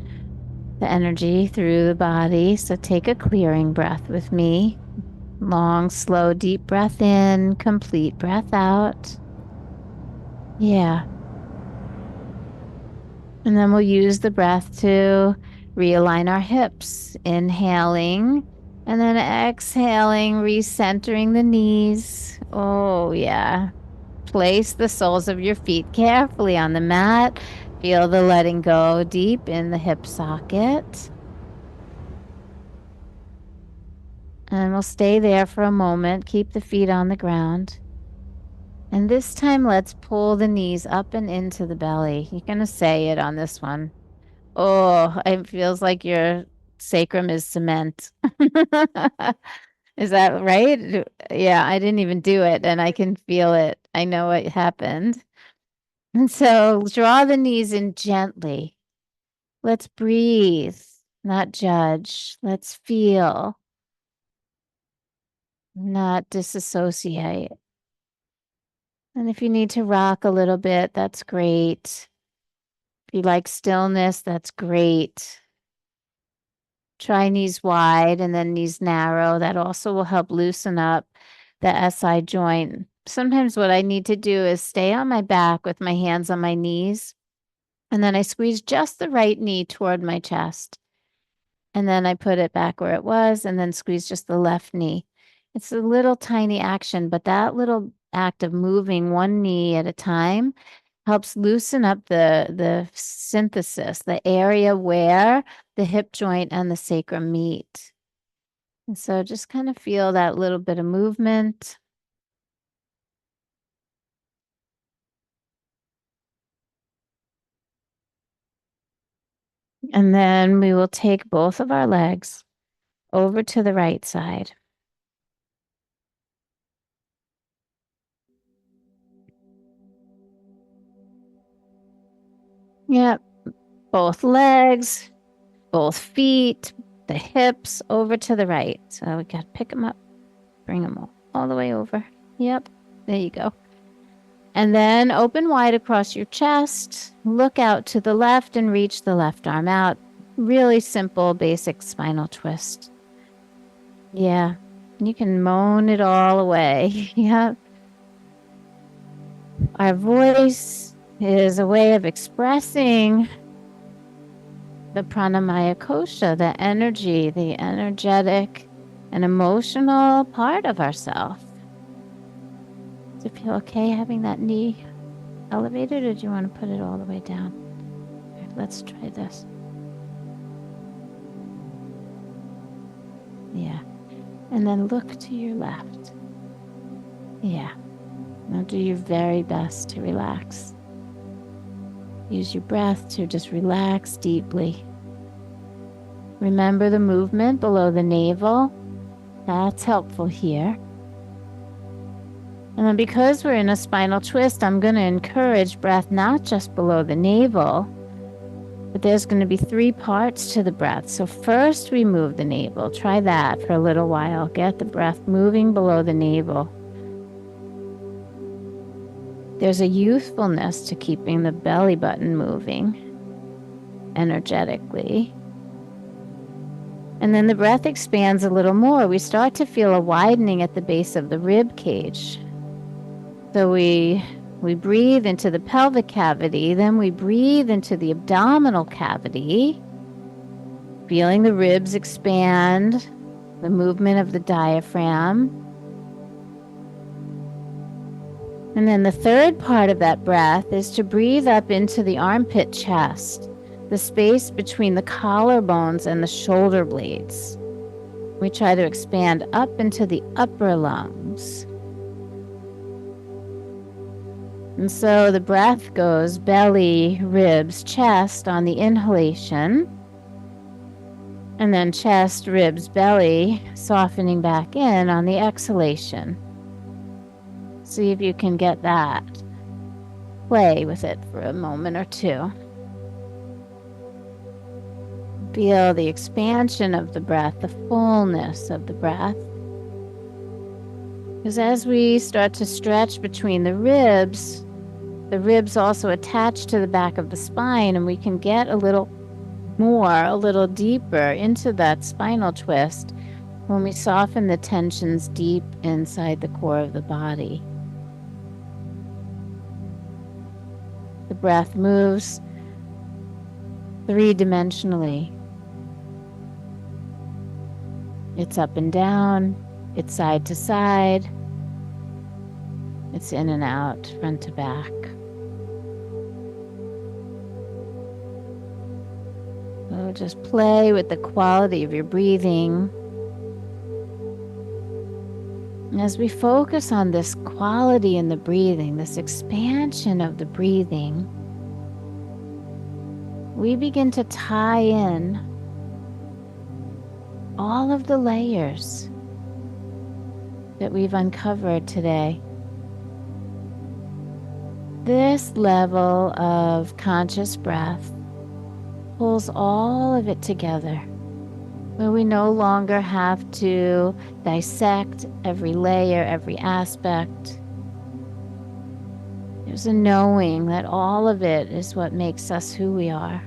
the energy through the body. So take a clearing breath with me. Long, slow, deep breath in, complete breath out. Yeah. And then we'll use the breath to realign our hips. Inhaling and then exhaling, recentering the knees. Oh, yeah. Place the soles of your feet carefully on the mat. Feel the letting go deep in the hip socket. And we'll stay there for a moment. Keep the feet on the ground. And this time, let's pull the knees up and into the belly. You're going to say it on this one. Oh, it feels like your sacrum is cement. Is that right? Yeah, I didn't even do it and I can feel it. I know what happened. And so draw the knees in gently. Let's breathe, not judge. Let's feel, not disassociate. And if you need to rock a little bit, that's great. If you like stillness, that's great. Try knees wide and then knees narrow. That also will help loosen up the SI joint. Sometimes what I need to do is stay on my back with my hands on my knees. And then I squeeze just the right knee toward my chest. And then I put it back where it was and then squeeze just the left knee. It's a little tiny action, but that little act of moving one knee at a time helps loosen up the synthesis, the area where the hip joint and the sacrum meet. And so just kind of feel that little bit of movement. And then we will take both of our legs over to the right side. Yep, both legs, both feet, the hips over to the right. So we got to pick them up, bring them all the way over. Yep, there you go. And then open wide across your chest, look out to the left and reach the left arm out. Really simple, basic spinal twist. Yeah, you can moan it all away. Yeah. Our voice is a way of expressing the pranamaya kosha, the energy, the energetic and emotional part of ourself. Does it feel okay having that knee elevated, or do you want to put it all the way down? Okay, let's try this. Yeah. And then look to your left. Yeah. Now do your very best to relax. Use your breath to just relax deeply. Remember the movement below the navel. That's helpful here. And then because we're in a spinal twist, I'm going to encourage breath not just below the navel, but there's going to be 3 parts to the breath. So first we move the navel. Try that for a little while. Get the breath moving below the navel. There's a youthfulness to keeping the belly button moving energetically. And then the breath expands a little more. We start to feel a widening at the base of the rib cage. So we breathe into the pelvic cavity, then we breathe into the abdominal cavity. feeling the ribs expand, the movement of the diaphragm. And then the third part of that breath is to breathe up into the armpit chest, the space between the collarbones and the shoulder blades. We try to expand up into the upper lungs. And so the breath goes belly, ribs, chest on the inhalation. And then chest, ribs, belly, softening back in on the exhalation. See if you can get that. Play with it for a moment or two. Feel the expansion of the breath, the fullness of the breath. Because as we start to stretch between the ribs also attach to the back of the spine, and we can get a little deeper into that spinal twist when we soften the tensions deep inside the core of the body. The breath moves three-dimensionally. It's up and down, it's side to side, it's in and out, front to back. So just play with the quality of your breathing. And as we focus on this quality in the breathing, this expansion of the breathing, we begin to tie in all of the layers that we've uncovered today. This level of conscious breath pulls all of it together, where we no longer have to dissect every layer, every aspect. There's a knowing that all of it is what makes us who we are.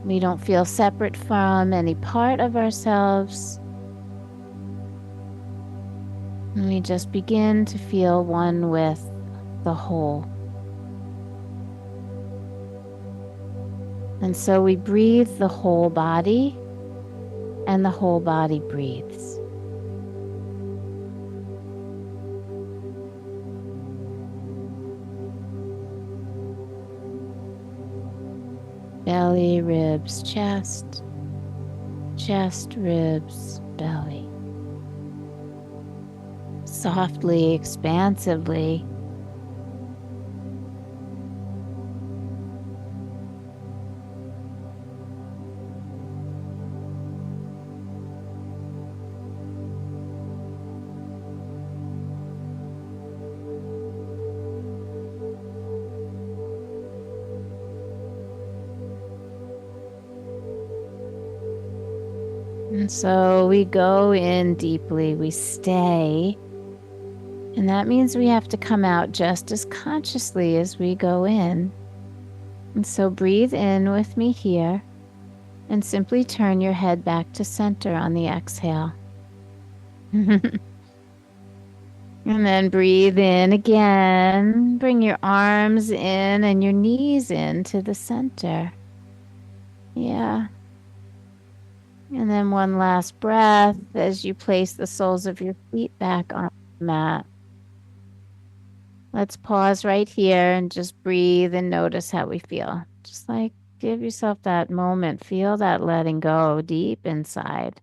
We don't feel separate from any part of ourselves. And we just begin to feel one with the whole. And so we breathe the whole body, and the whole body breathes. Belly, ribs, chest, chest, ribs, belly. Softly, expansively. And so we go in deeply, we stay, and that means we have to come out just as consciously as we go in. And so breathe in with me here, and simply turn your head back to center on the exhale. And then breathe in again, bring your arms in and your knees in to the center. Yeah. And then one last breath as you place the soles of your feet back on the mat. Let's pause right here and just breathe and notice how we feel. Just like give yourself that moment. Feel that letting go deep inside.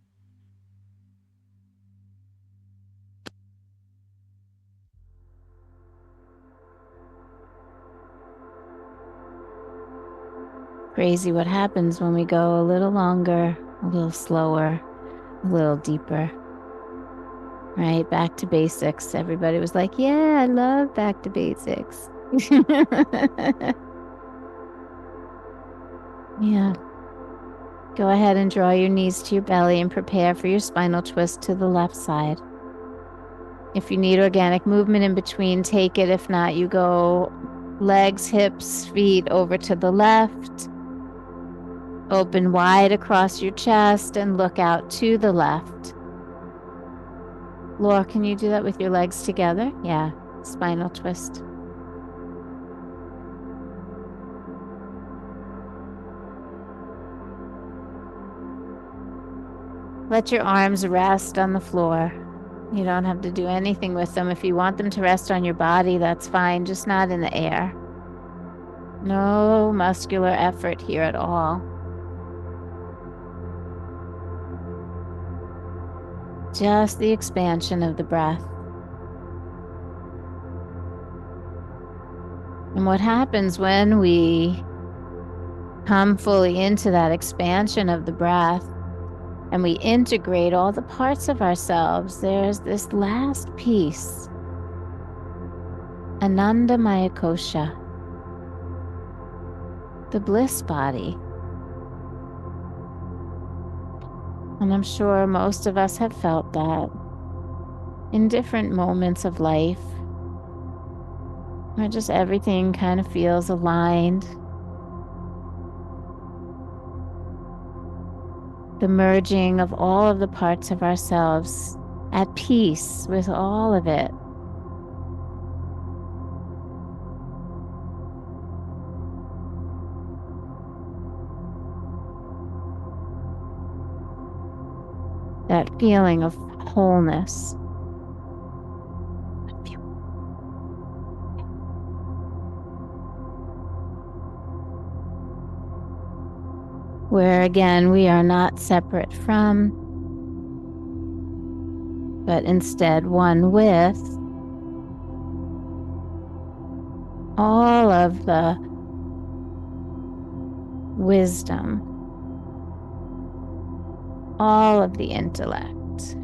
Crazy what happens when we go a little longer, a little slower, a little deeper. Right? Back to basics. Everybody was like, yeah, I love back to basics. Yeah. Go ahead and draw your knees to your belly and prepare for your spinal twist to the left side. If you need organic movement in between, take it. If not, you go legs, hips, feet over to the left. Open wide across your chest and look out to the left. Laura, can you do that with your legs together? Yeah, spinal twist. Let your arms rest on the floor. You don't have to do anything with them. If you want them to rest on your body, that's fine, just not in the air. No muscular effort here at all. Just the expansion of the breath. And what happens when we come fully into that expansion of the breath and we integrate all the parts of ourselves, there's this last piece, Ananda Maya Kosha, the bliss body. And I'm sure most of us have felt that in different moments of life, where just everything kind of feels aligned. The merging of all of the parts of ourselves at peace with all of it. That feeling of wholeness. Where again, we are not separate from, but instead one with all of the wisdom, all of the intellect,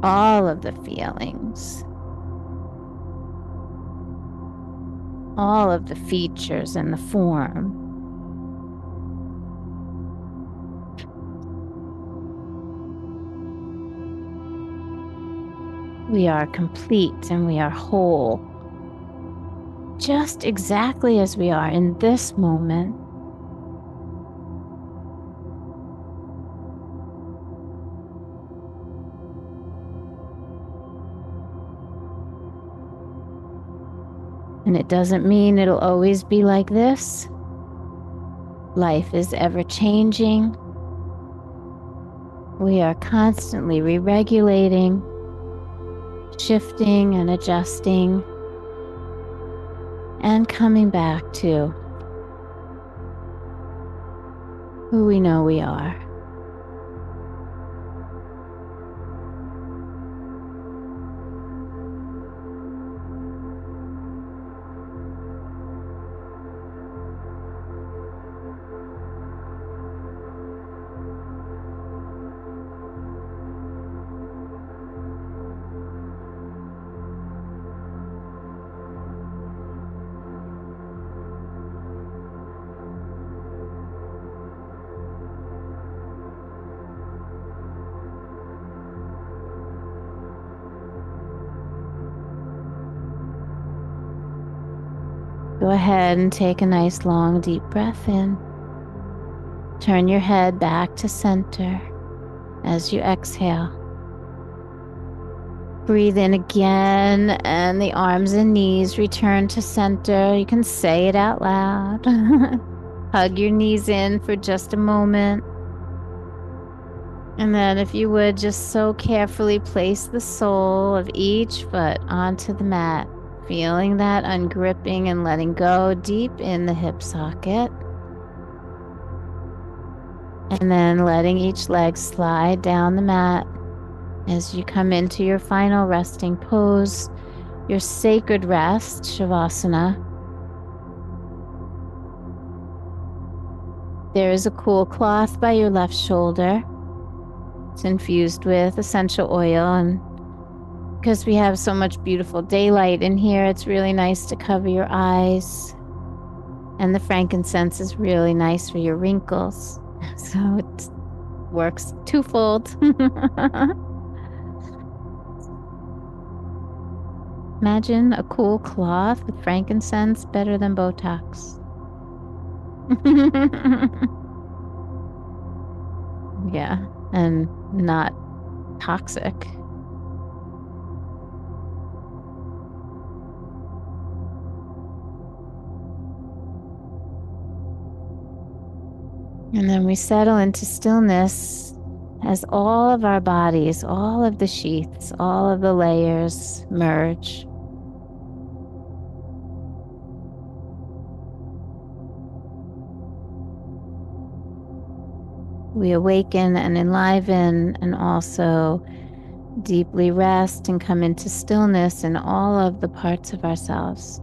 all of the feelings, all of the features and the form. We are complete and we are whole, just exactly as we are in this moment. And it doesn't mean it'll always be like this. Life is ever changing. We are constantly re-regulating, shifting and adjusting, and coming back to who we know we are. Go ahead and take a nice long deep breath in. Turn your head back to center as you exhale. Breathe in again and the arms and knees return to center. You can say it out loud. Hug your knees in for just a moment. And then if you would just so carefully place the sole of each foot onto the mat, feeling that ungripping and letting go deep in the hip socket. And then letting each leg slide down the mat as you come into your final resting pose, your sacred rest, Shavasana. There is a cool cloth by your left shoulder. It's infused with essential oil, and because we have so much beautiful daylight in here, it's really nice to cover your eyes. And the frankincense is really nice for your wrinkles. So it works twofold. Imagine a cool cloth with frankincense, better than Botox. Yeah, and not toxic. And then we settle into stillness as all of our bodies, all of the sheaths, all of the layers merge. We awaken and enliven and also deeply rest and come into stillness in all of the parts of ourselves.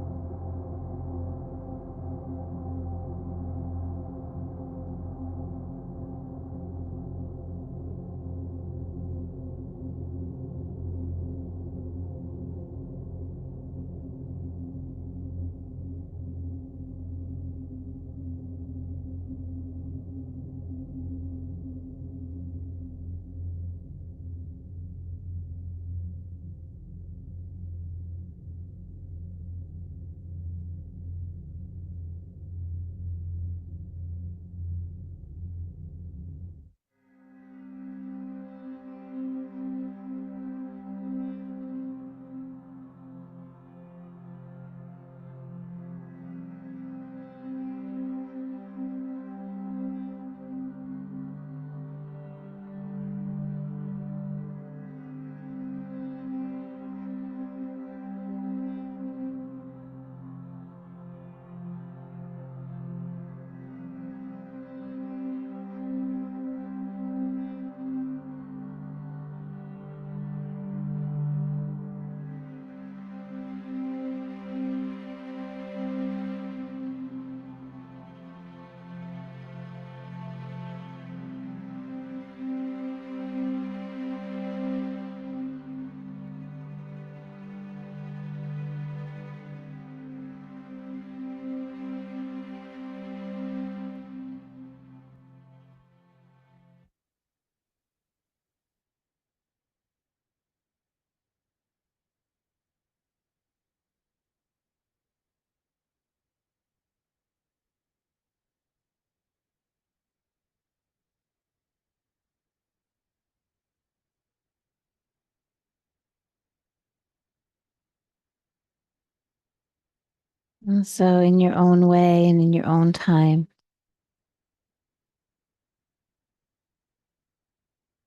And so, in your own way and in your own time,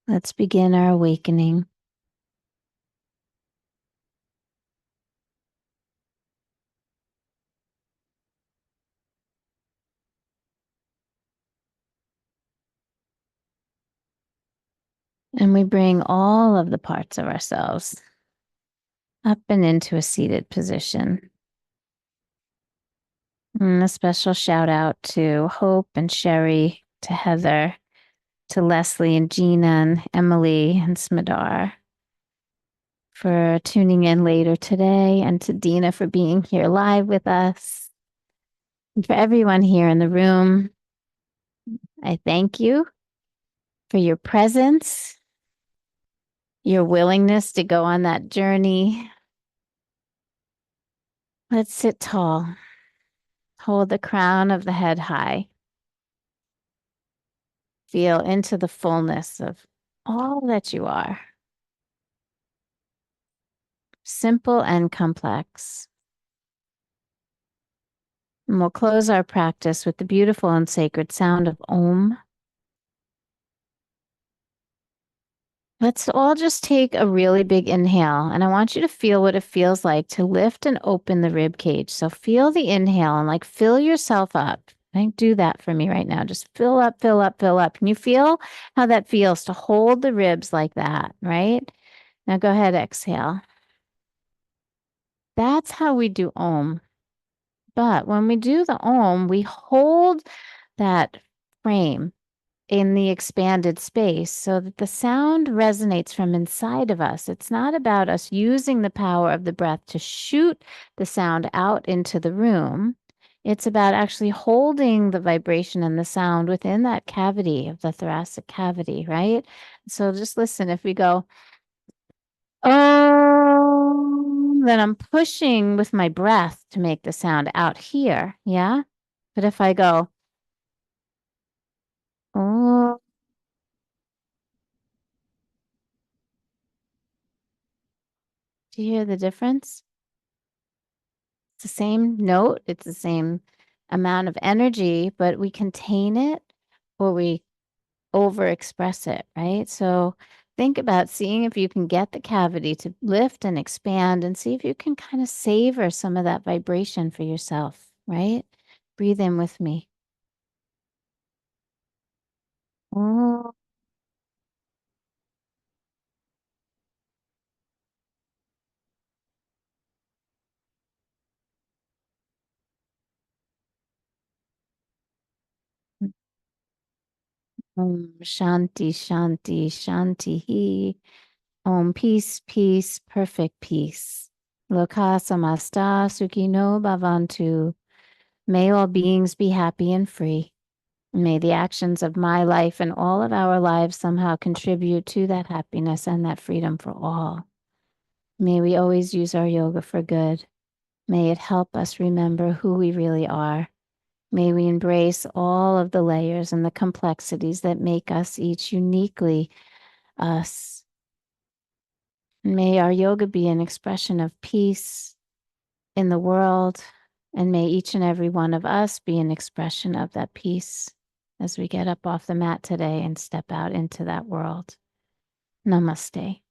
let's begin our awakening. And we bring all of the parts of ourselves up and into a seated position. And a special shout out to Hope and Sherry, to Heather, to Leslie and Gina and Emily and Smadar for tuning in later today, and to Dina for being here live with us. And for everyone here in the room, I thank you for your presence, your willingness to go on that journey. Let's sit tall. Hold the crown of the head high. Feel into the fullness of all that you are, simple and complex. And we'll close our practice with the beautiful and sacred sound of Om. Let's all just take a really big inhale, and I want you to feel what it feels like to lift and open the rib cage. So feel the inhale and like fill yourself up. Like do that for me right now. Just fill up, fill up, fill up. Can you feel how that feels to hold the ribs like that, right? Now go ahead, exhale. That's how we do Om. But when we do the Om, we hold that frame in the expanded space so that the sound resonates from inside of us. It's not about us using the power of the breath to shoot the sound out into the room. It's about actually holding the vibration and the sound within that cavity of the thoracic cavity, right? So just listen. If we go, oh, then I'm pushing with my breath to make the sound out here. Yeah. But if I go, oh, do you hear the difference? It's the same note, it's the same amount of energy, but we contain it or we overexpress it, right? So think about seeing if you can get the cavity to lift and expand and see if you can kind of savor some of that vibration for yourself, right? Breathe in with me. Oh, Shanti, Shanti, Shanti. Om, peace, peace, perfect peace. Loka samasta sukhino bhavantu. May all beings be happy and free. May the actions of my life and all of our lives somehow contribute to that happiness and that freedom for all. May we always use our yoga for good. May it help us remember who we really are. May we embrace all of the layers and the complexities that make us each uniquely us. May our yoga be an expression of peace in the world, and may each and every one of us be an expression of that peace as we get up off the mat today and step out into that world. Namaste.